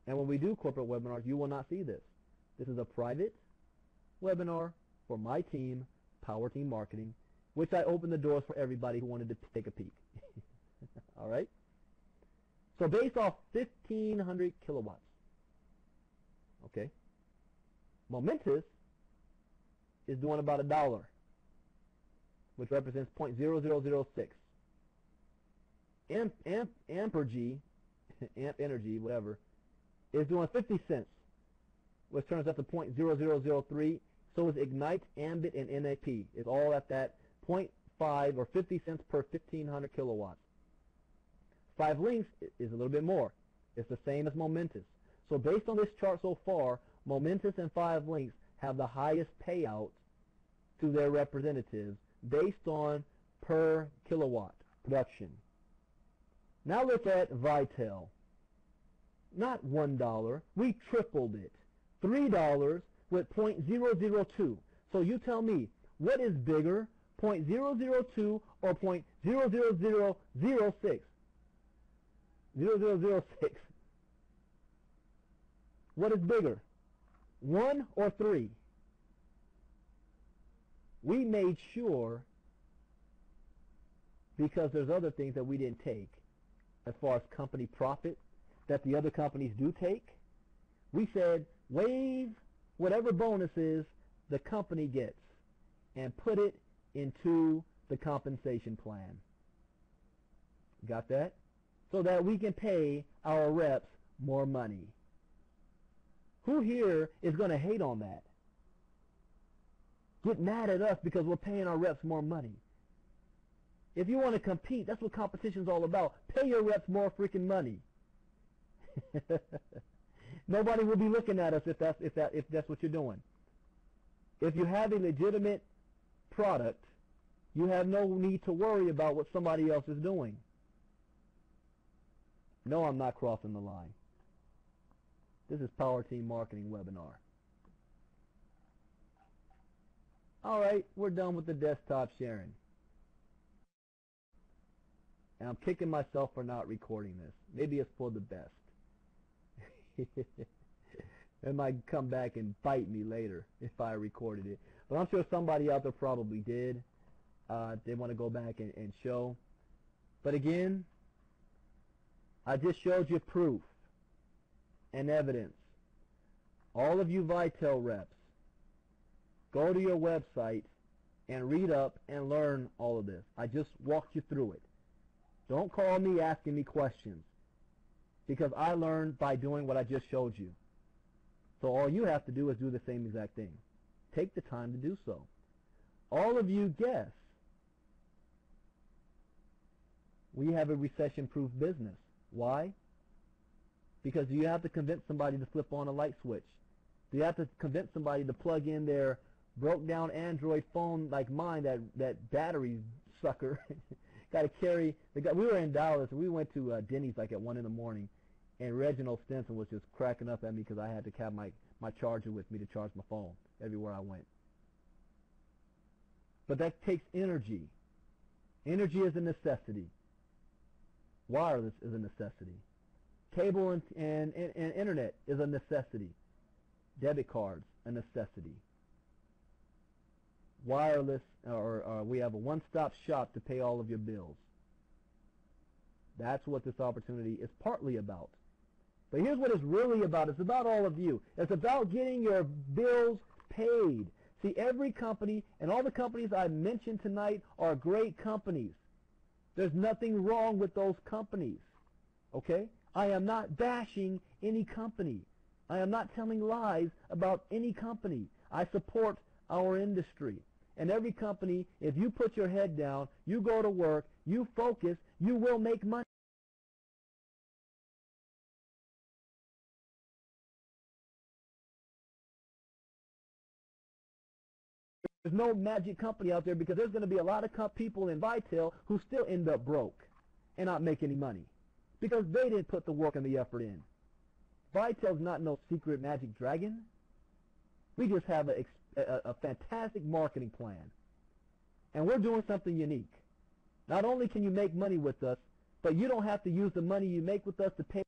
And when we do corporate webinars, you will not see this. This is a private webinar for my team, Power Team Marketing, which I open the doors for everybody who wanted to take a peek. All right? So based off 1,500 kilowatts. Okay. Momentous is doing about $1, which represents 0.0006. Ampergy, Amp Energy, whatever, is doing 50 cents, which turns out to 0.0003. So is Ignite, Ambit, and NAP. It's all at that 0.5 or 50 cents per 1,500 kilowatts. 5 links is a little bit more. It's the same as Momentous. So based on this chart so far, Momentous and 5 links have the highest payout to their representatives based on per kilowatt production. Now look at Vitel. Not $1. We tripled it. $3 with 0.002. So you tell me, what is bigger, 0.002 or 0.00006? 0006. What is bigger, 1 or 3? We made sure, because there's other things that we didn't take as far as company profit that the other companies do take. We said, waive whatever bonuses the company gets and put it into the compensation plan. Got that? So that we can pay our reps more money. Who here is going to hate on that? Get mad at us because we're paying our reps more money. If you want to compete, that's what competition's all about. Pay your reps more freaking money. Nobody will be looking at us if that's what you're doing. If you have a legitimate product, you have no need to worry about what somebody else is doing. No, I'm not crossing the line. This is Power Team Marketing webinar. All right, we're done with the desktop sharing. And I'm kicking myself for not recording this. Maybe it's for the best. It might come back and bite me later if I recorded it. But I'm sure somebody out there probably did. They want to go back and show. But again, I just showed you proof and evidence. All of you Vitel reps, go to your website and read up and learn all of this. I just walked you through it. Don't call me asking me questions, because I learned by doing what I just showed you. So all you have to do is do the same exact thing. Take the time to do so. All of you guess. We have a recession-proof business. Why? Because you have to convince somebody to flip on a light switch. Do you have to convince somebody to plug in their broke down Android phone like mine, that battery sucker? Got to carry. We were in Dallas, and we went to Denny's like at 1 in the morning, and Reginald Stinson was just cracking up at me because I had to have my charger with me to charge my phone everywhere I went. But that takes energy. Energy is a necessity. Wireless is a necessity. Cable and internet is a necessity. Debit cards, a necessity. Wireless, or we have a one-stop shop to pay all of your bills. That's what this opportunity is partly about. But here's what it's really about. It's about all of you. It's about getting your bills paid. See, every company and all the companies I mentioned tonight are great companies. There's nothing wrong with those companies. Okay? I am not bashing any company. I am not telling lies about any company. I support our industry. And every company, if you put your head down, you go to work, you focus, you will make money. There's no magic company out there, because there's going to be a lot of people in Vitel who still end up broke and not make any money because they didn't put the work and the effort in. Vitel's not no secret magic dragon. We just have a fantastic marketing plan. And we're doing something unique. Not only can you make money with us, but you don't have to use the money you make with us to pay.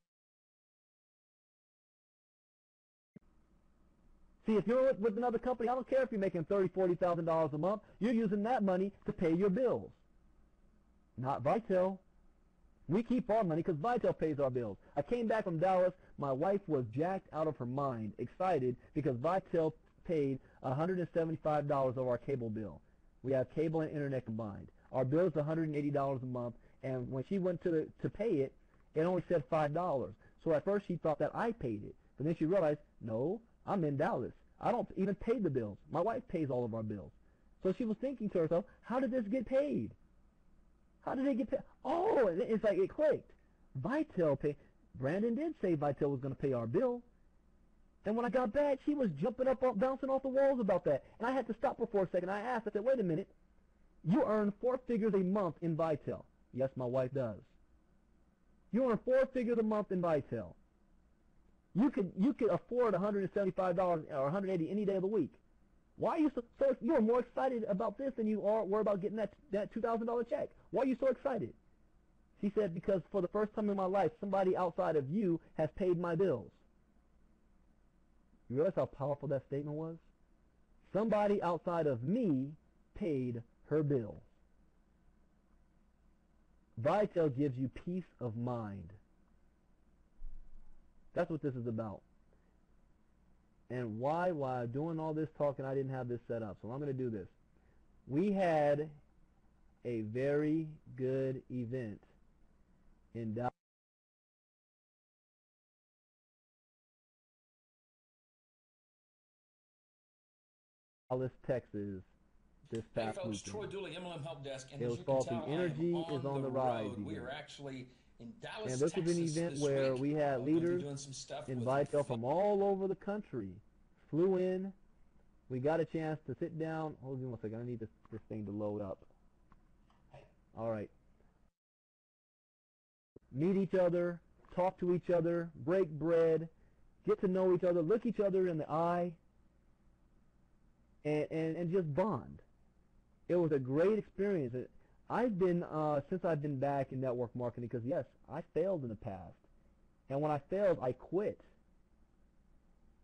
See, if you're with another company, I don't care if you're making $30,000, $40,000 a month. You're using that money to pay your bills. Not Vitel. We keep our money because Vitel pays our bills. I came back from Dallas. My wife was jacked out of her mind, excited, because Vitel paid $175 of our cable bill. We have cable and internet combined. Our bill is $180 a month, and when she went to pay it, it only said $5. So at first she thought that I paid it, but then she realized, no, I'm in Dallas. I don't even pay the bills. My wife pays all of our bills. So she was thinking to herself, how did this get paid? How did it get paid? Oh, it's like it clicked. Vitel pay. Brandon did say Vitel was going to pay our bill. And when I got back, she was jumping up, bouncing off the walls about that. And I had to stop her for a second. I asked, I said, wait a minute. You earn 4 figures a month in Vitel. Yes, my wife does. You earn 4 figures a month in Vitel. You could afford $175 or $180 any day of the week. Why are you so you're more excited about this than you were about getting that $2,000 check? Why are you so excited? She said, because for the first time in my life, somebody outside of you has paid my bills. You realize how powerful that statement was? Somebody outside of me paid her bills. Vitel gives you peace of mind. That's what this is about. And why, while doing all this talking, I didn't have this set up. So I'm going to do this. We had a very good event in Dallas, Texas, this past weekend. Troy Dooley, MLM Help Desk, and it was called The Energy is on the Rise. We are actually in Dallas, and this was an event where we had leaders in Vitel from all over the country. Flew in. We got a chance to sit down. Hold on one second. I need this thing to load up. All right. Meet each other, talk to each other, break bread, get to know each other, look each other in the eye, and just bond. It was a great experience. I've been, since I've been back in network marketing, because yes, I failed in the past. And when I failed, I quit.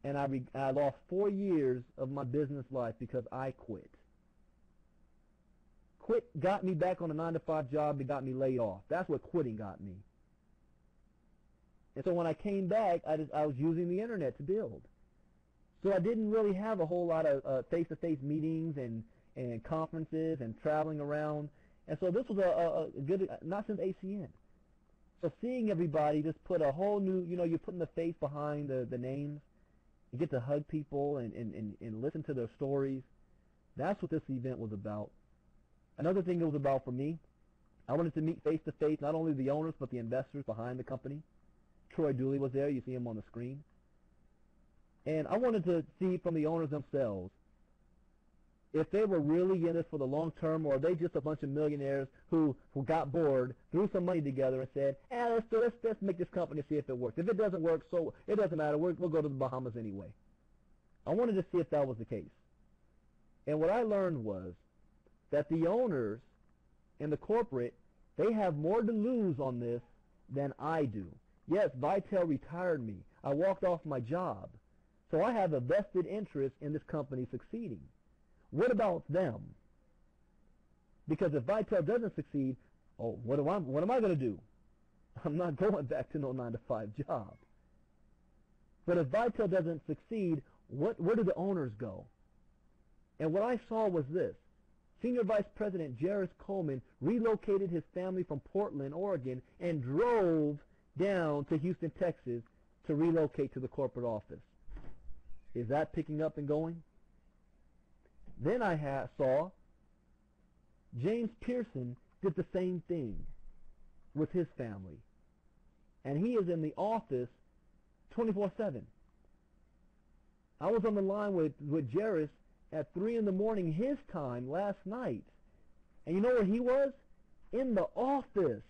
And I lost 4 years of my business life because I quit. Quit got me back on a 9-to-5 job. It got me laid off. That's what quitting got me. And so when I came back, I was using the internet to build. So I didn't really have a whole lot of face-to-face meetings and conferences and traveling around. And so this was a good, not since ACN. So seeing everybody just put a whole new, you're putting the face behind the names. You get to hug people and listen to their stories. That's what this event was about. Another thing it was about for me, I wanted to meet face-to-face not only the owners but the investors behind the company. Troy Dooley was there. You see him on the screen. And I wanted to see from the owners themselves if they were really in this for the long term, or are they just a bunch of millionaires who got bored, threw some money together, and said, let's make this company see if it works. If it doesn't work, so it doesn't matter. We'll go to the Bahamas anyway. I wanted to see if that was the case. And what I learned was that the owners and the corporate, they have more to lose on this than I do. Yes, Vitel retired me. I walked off my job. So I have a vested interest in this company succeeding. What about them? Because if Vitel doesn't succeed, what am I going to do? I'm not going back to no 9-to-5 job. But if Vitel doesn't succeed, where do the owners go? And what I saw was this. Senior Vice President Jairus Coleman relocated his family from Portland, Oregon, and drove down to Houston, Texas to relocate to the corporate office. Is that picking up and going? Then I saw James Pearson did the same thing with his family. And he is in the office 24/7. I was on the line with Jairus at 3 in the morning his time last night. And you know where he was? In the office.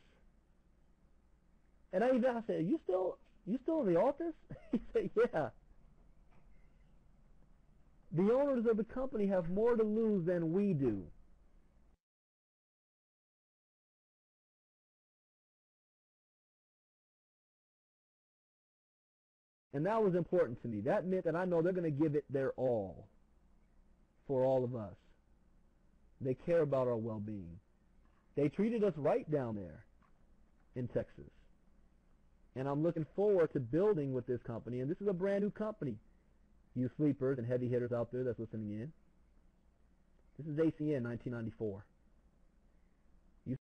And I said, you still in the office? He said, yeah. The owners of the company have more to lose than we do. And that was important to me. That meant that I know they're going to give it their all for all of us. They care about our well-being. They treated us right down there in Texas. And I'm looking forward to building with this company. And this is a brand new company. You sleepers and heavy hitters out there that's listening in. This is ACN 1994. You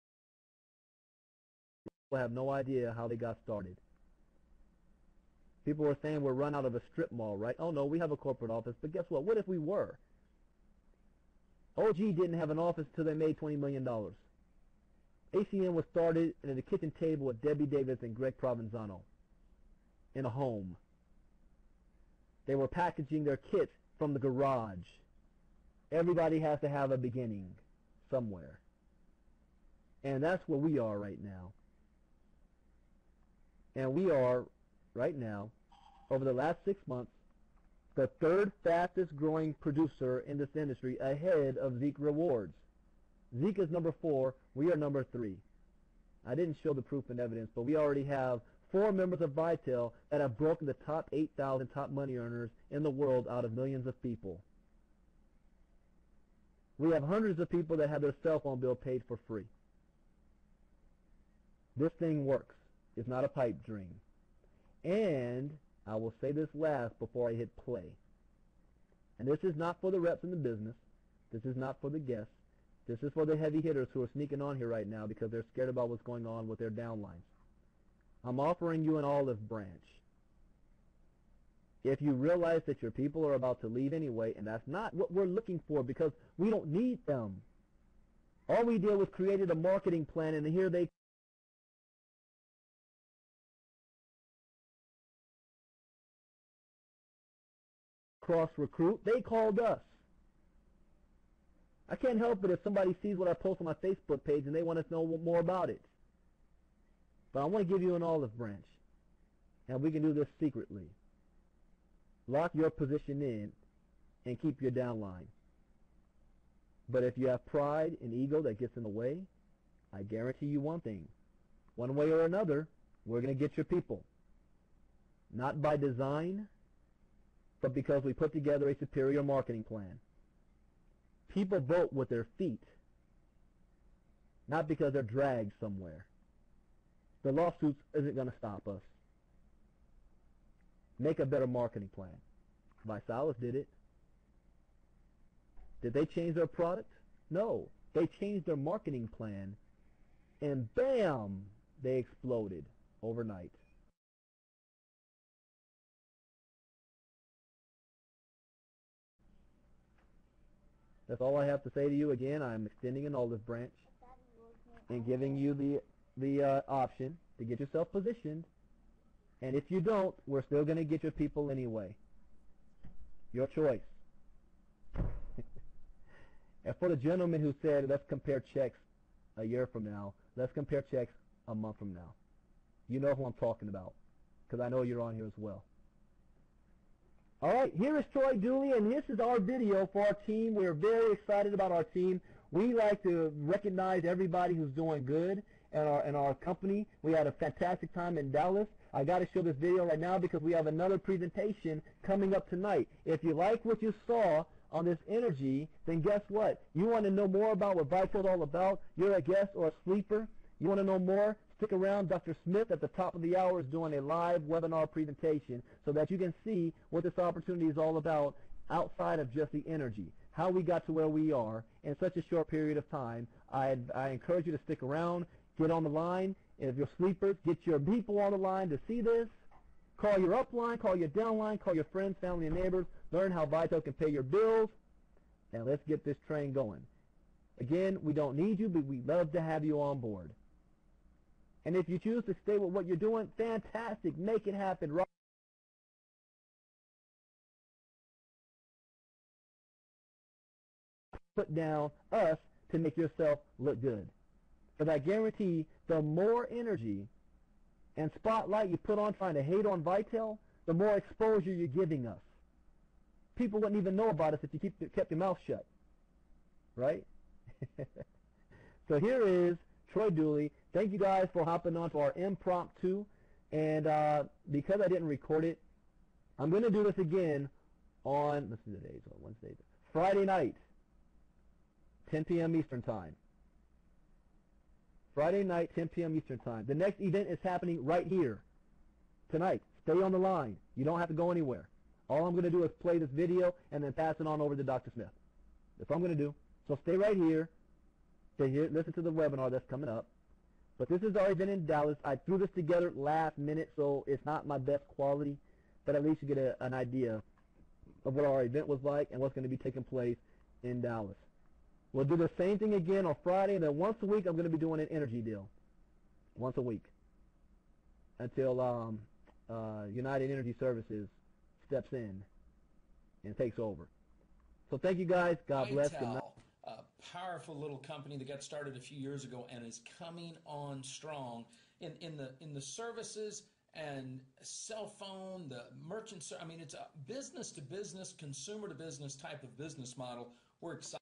have no idea how they got started. People were saying we're run out of a strip mall, right? Oh, no, we have a corporate office. But guess what? What if we were? OG didn't have an office until they made $20 million. ACN was started at a kitchen table with Debbie Davis and Greg Provenzano in a home. They were packaging their kits from the garage. Everybody has to have a beginning somewhere. And that's where we are right now. And we are, right now, over the last 6 months, the third fastest growing producer in this industry ahead of Zeke Rewards. Zeke is number 4. We are number 3. I didn't show the proof and evidence, but we already have 4 members of Vitel that have broken the top 8,000 top money earners in the world out of millions of people. We have hundreds of people that have their cell phone bill paid for free. This thing works. It's not a pipe dream. And I will say this last before I hit play. And this is not for the reps in the business. This is not for the guests. This is for the heavy hitters who are sneaking on here right now because they're scared about what's going on with their downlines. I'm offering you an olive branch. If you realize that your people are about to leave anyway, and that's not what we're looking for because we don't need them. All we did was created a marketing plan, and here they cross-recruit. They called us. I can't help it if somebody sees what I post on my Facebook page and they want to know more about it. But I want to give you an olive branch. And we can do this secretly. Lock your position in and keep your downline. But if you have pride and ego that gets in the way, I guarantee you one thing. One way or another, we're going to get your people. Not by design, but because we put together a superior marketing plan. People vote with their feet, not because they're dragged somewhere. The lawsuits isn't going to stop us. Make a better marketing plan. Visalis did it. Did they change their product? No. They changed their marketing plan, and bam, they exploded overnight. That's all I have to say to you. Again, I'm extending an olive branch and giving you the option to get yourself positioned And if you don't, we're still going to get your people anyway. Your choice. And for the gentleman who said, let's compare checks a year from now, let's compare checks a month from now. You know who I'm talking about, because I know you're on here as well. All right, here is Troy Dooley, and this is our video for our team. We're very excited about our team. We like to recognize everybody who's doing good in our company. We had a fantastic time in Dallas. I got to show this video right now because we have another presentation coming up tonight. If you like what you saw on this energy, then guess what? You want to know more about what Vitel is all about? You're a guest or a sleeper? You want to know more? Stick around. Dr. Smith at the top of the hour is doing a live webinar presentation so that you can see what this opportunity is all about outside of just the energy, how we got to where we are in such a short period of time. I encourage you to stick around, get on the line. And if you're sleepers, get your people on the line to see this. Call your upline, call your downline, call your friends, family, and neighbors. Learn how Vitel can pay your bills, and let's get this train going. Again, we don't need you, but we love to have you on board. And if you choose to stay with what you're doing, fantastic. Make it happen. Put down us to make yourself look good. Because I guarantee the more energy and spotlight you put on trying to hate on Vitel, the more exposure you're giving us. People wouldn't even know about us if you kept your mouth shut. Right? So here is Troy Dooley. Thank you guys for hopping on to our impromptu. And because I didn't record it, I'm going to do this again on, let's see the days, Wednesday, Friday night, 10 p.m. Eastern Time. Friday night, 10 p.m. Eastern Time. The next event is happening right here tonight. Stay on the line. You don't have to go anywhere. All I'm going to do is play this video and then pass it on over to Dr. Smith. That's what I'm going to do. So stay right here. Stay here. Listen to the webinar that's coming up. But this is our event in Dallas. I threw this together last minute, so it's not my best quality, but at least you get an idea of what our event was like and what's going to be taking place in Dallas. We'll do the same thing again on Friday, and then once a week I'm going to be doing an energy deal. Once a week. Until United Energy Services steps in and takes over. So thank you guys. God bless. Good night. A powerful little company that got started a few years ago and is coming on strong in the services and cell phone, the merchant. I mean, it's a business to business, consumer to business type of business model. We're excited.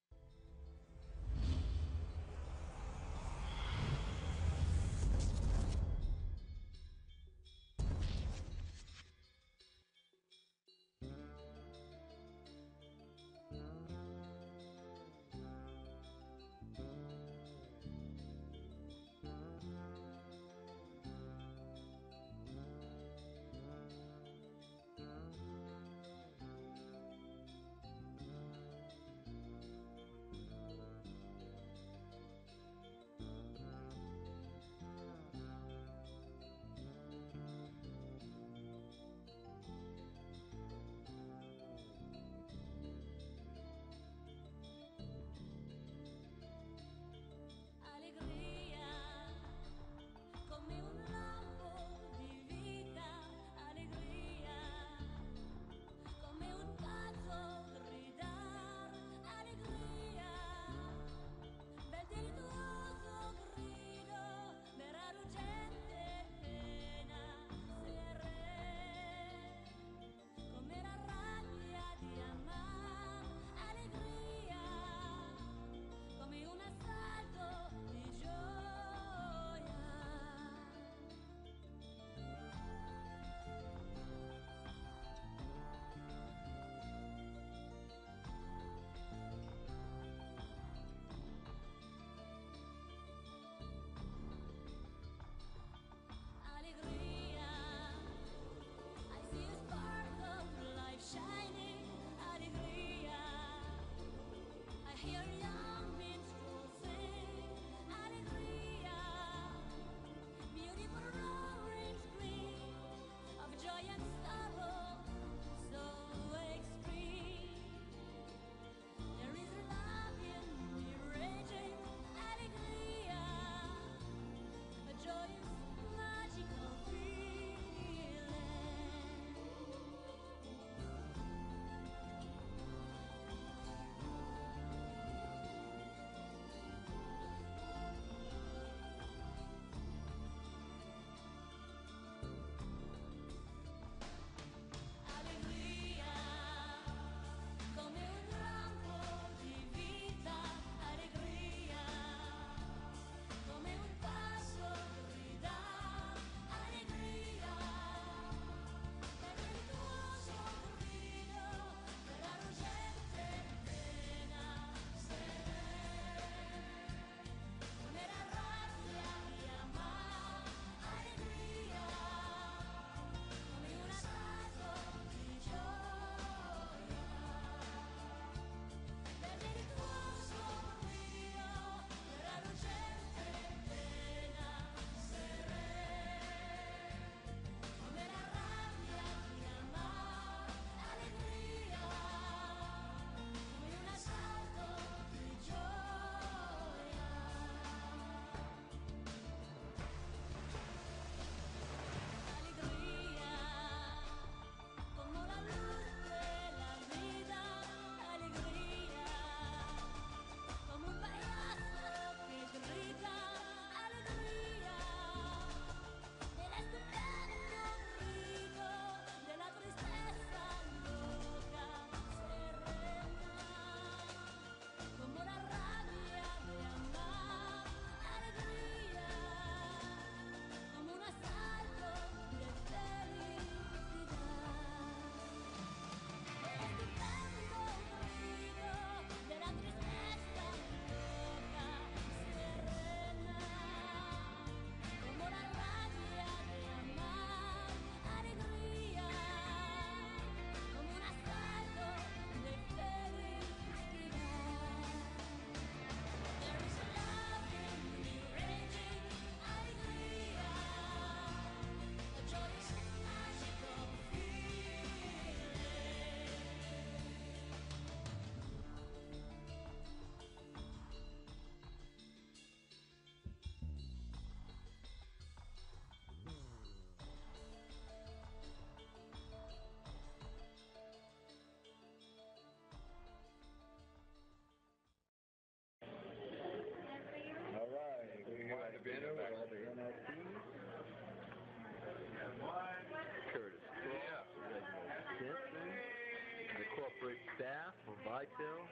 staff from Vitel.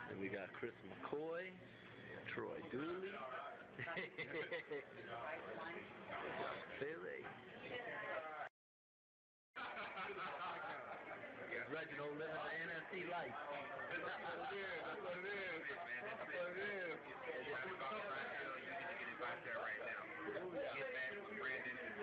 And we got Chris McCoy, Troy Dooley, Philly. Reginald living the NFC life. That's what it is. That's what it is, man. That's what it is. You need to get it back there right now. Get back with Brandon.